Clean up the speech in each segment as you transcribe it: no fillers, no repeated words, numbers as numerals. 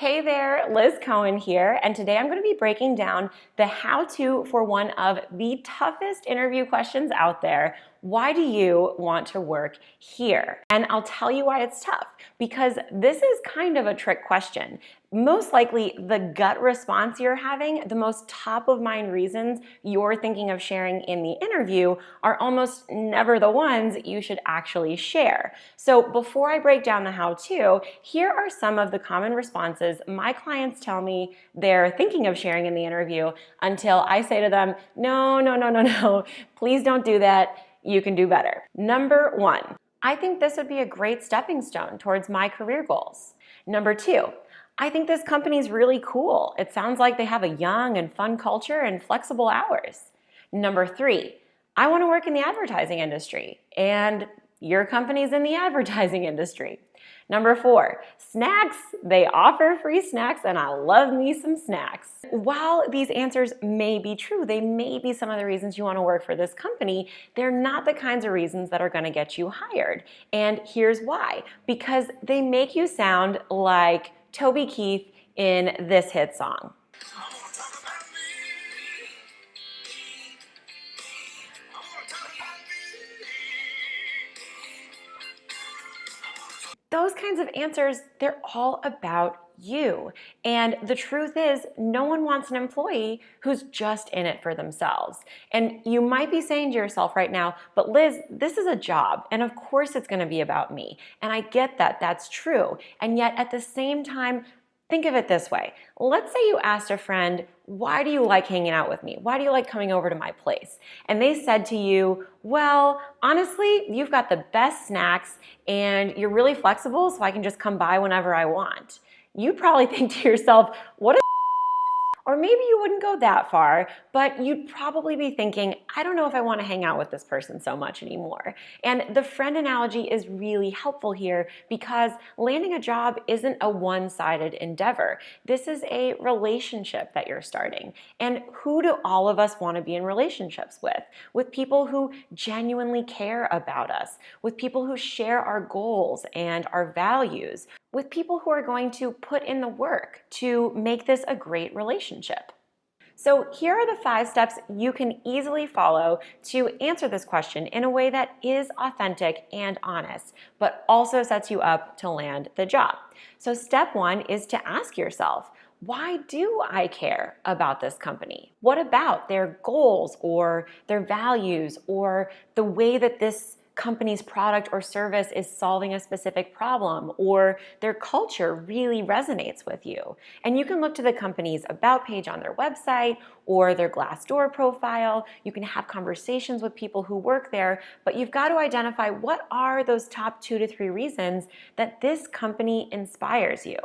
Hey there, Liz Cohen here, and today I'm going to be breaking down the how-to for one of the toughest interview questions out there. Why do you want to work here? And I'll tell you why it's tough, because this is kind of a trick question. Most likely, the gut response you're having, the most top of mind reasons you're thinking of sharing in the interview are almost never the ones you should actually share. So before I break down the how-to, here are some of the common responses my clients tell me they're thinking of sharing in the interview until I say to them, no, please don't do that. You can do better. Number one, I think this would be a great stepping stone towards my career goals. Number two, I think this company's really cool. It sounds like they have a young and fun culture and flexible hours. Number three, I want to work in the advertising industry, and your company's in the advertising industry. Number four, snacks. They offer free snacks, and I love me some snacks. While these answers may be true, they may be some of the reasons you want to work for this company, they're not the kinds of reasons that are going to get you hired. And here's why. Because they make you sound like Toby Keith in this hit song. Those kinds of answers, they're all about you. And the truth is, no one wants an employee who's just in it for themselves. And you might be saying to yourself right now, but Liz, this is a job, and of course it's going to be about me. And I get that, that's true. And yet at the same time, think of it this way. Let's say you asked a friend, why do you like hanging out with me? Why do you like coming over to my place? And they said to you, well, honestly, you've got the best snacks and you're really flexible, so I can just come by whenever I want. You'd probably think to yourself, what a or maybe you wouldn't go that far, but you'd probably be thinking, I don't know if I want to hang out with this person so much anymore. And the friend analogy is really helpful here because landing a job isn't a one-sided endeavor. This is a relationship that you're starting. And who do all of us want to be in relationships with? With people who genuinely care about us, with people who share our goals and our values, with people who are going to put in the work to make this a great relationship. So here are the 5 steps you can easily follow to answer this question in a way that is authentic and honest, but also sets you up to land the job. So step 1 is to ask yourself, why do I care about this company? What about their goals or their values or the way that this company's product or service is solving a specific problem, or their culture really resonates with you? And you can look to the company's about page on their website or their Glassdoor profile. You can have conversations with people who work there, but you've got to identify what are those top 2 to 3 reasons that this company inspires you.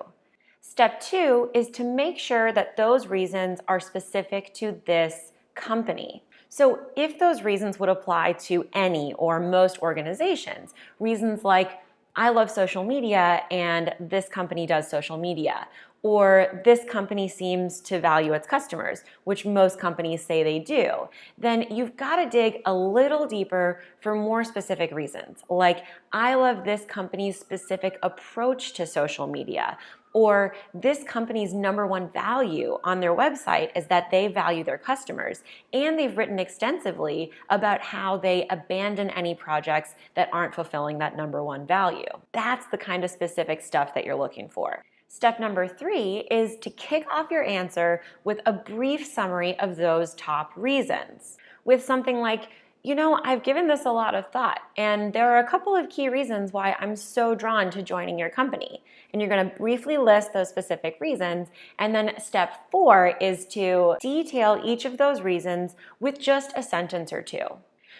Step 2 is to make sure that those reasons are specific to this company. So if those reasons would apply to any or most organizations, reasons like, I love social media and this company does social media, or this company seems to value its customers, which most companies say they do, then you've got to dig a little deeper for more specific reasons, like I love this company's specific approach to social media, or this company's #1 value on their website is that they value their customers, and they've written extensively about how they abandon any projects that aren't fulfilling that #1 value. That's the kind of specific stuff that you're looking for. Step number 3 is to kick off your answer with a brief summary of those top reasons, with something like, I've given this a lot of thought, and there are a couple of key reasons why I'm so drawn to joining your company. And you're going to briefly list those specific reasons. And then step 4 is to detail each of those reasons with just a sentence or 2.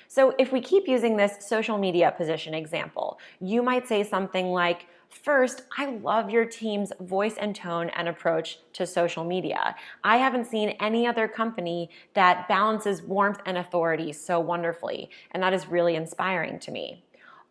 So if we keep using this social media position example, you might say something like, first, I love your team's voice and tone and approach to social media. I haven't seen any other company that balances warmth and authority so wonderfully, and that is really inspiring to me.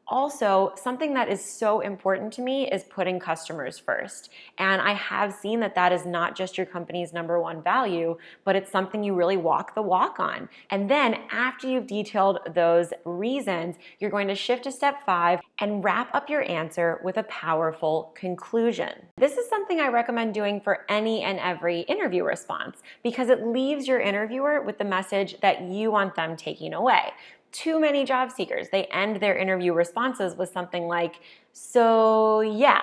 Also, something that is so important to me is putting customers first. And I have seen that that is not just your company's number one value, but it's something you really walk the walk on. And then after you've detailed those reasons, you're going to shift to step 5 and wrap up your answer with a powerful conclusion. This is something I recommend doing for any and every interview response because it leaves your interviewer with the message that you want them taking away. Too many job seekers, they end their interview responses with something like, so yeah.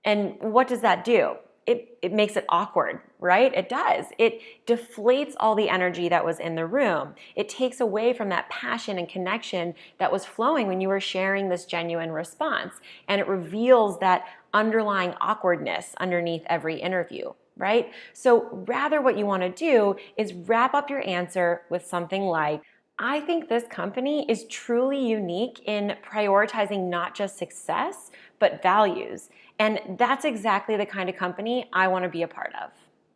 And what does that do? It makes it awkward, right? It does. It deflates all the energy that was in the room. It takes away from that passion and connection that was flowing when you were sharing this genuine response. And it reveals that underlying awkwardness underneath every interview, right? So rather what you want to do is wrap up your answer with something like, I think this company is truly unique in prioritizing not just success, but values. And that's exactly the kind of company I want to be a part of.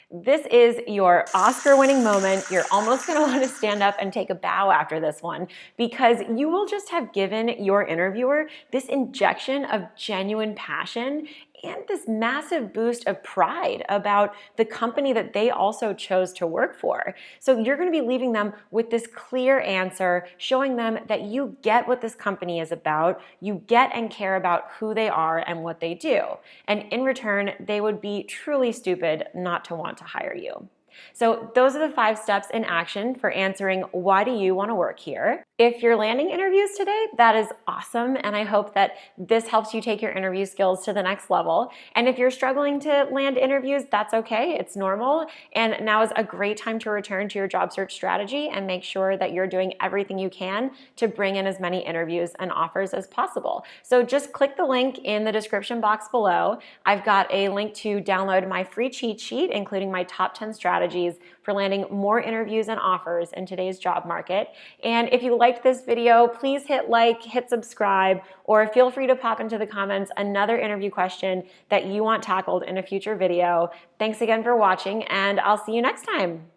This is your Oscar-winning moment. You're almost going to want to stand up and take a bow after this one because you will just have given your interviewer this injection of genuine passion and this massive boost of pride about the company that they also chose to work for. So you're going to be leaving them with this clear answer, showing them that you get what this company is about, you get and care about who they are and what they do. And in return, they would be truly stupid not to want to hire you. So those are the 5 steps in action for answering, why do you want to work here? If you're landing interviews today, that is awesome. And I hope that this helps you take your interview skills to the next level. And if you're struggling to land interviews, that's okay. It's normal. And now is a great time to return to your job search strategy and make sure that you're doing everything you can to bring in as many interviews and offers as possible. So just click the link in the description box below. I've got a link to download my free cheat sheet, including my top 10 strategies for landing more interviews and offers in today's job market. And if you liked this video, please hit like, hit subscribe, or feel free to pop into the comments another interview question that you want tackled in a future video. Thanks again for watching, and I'll see you next time.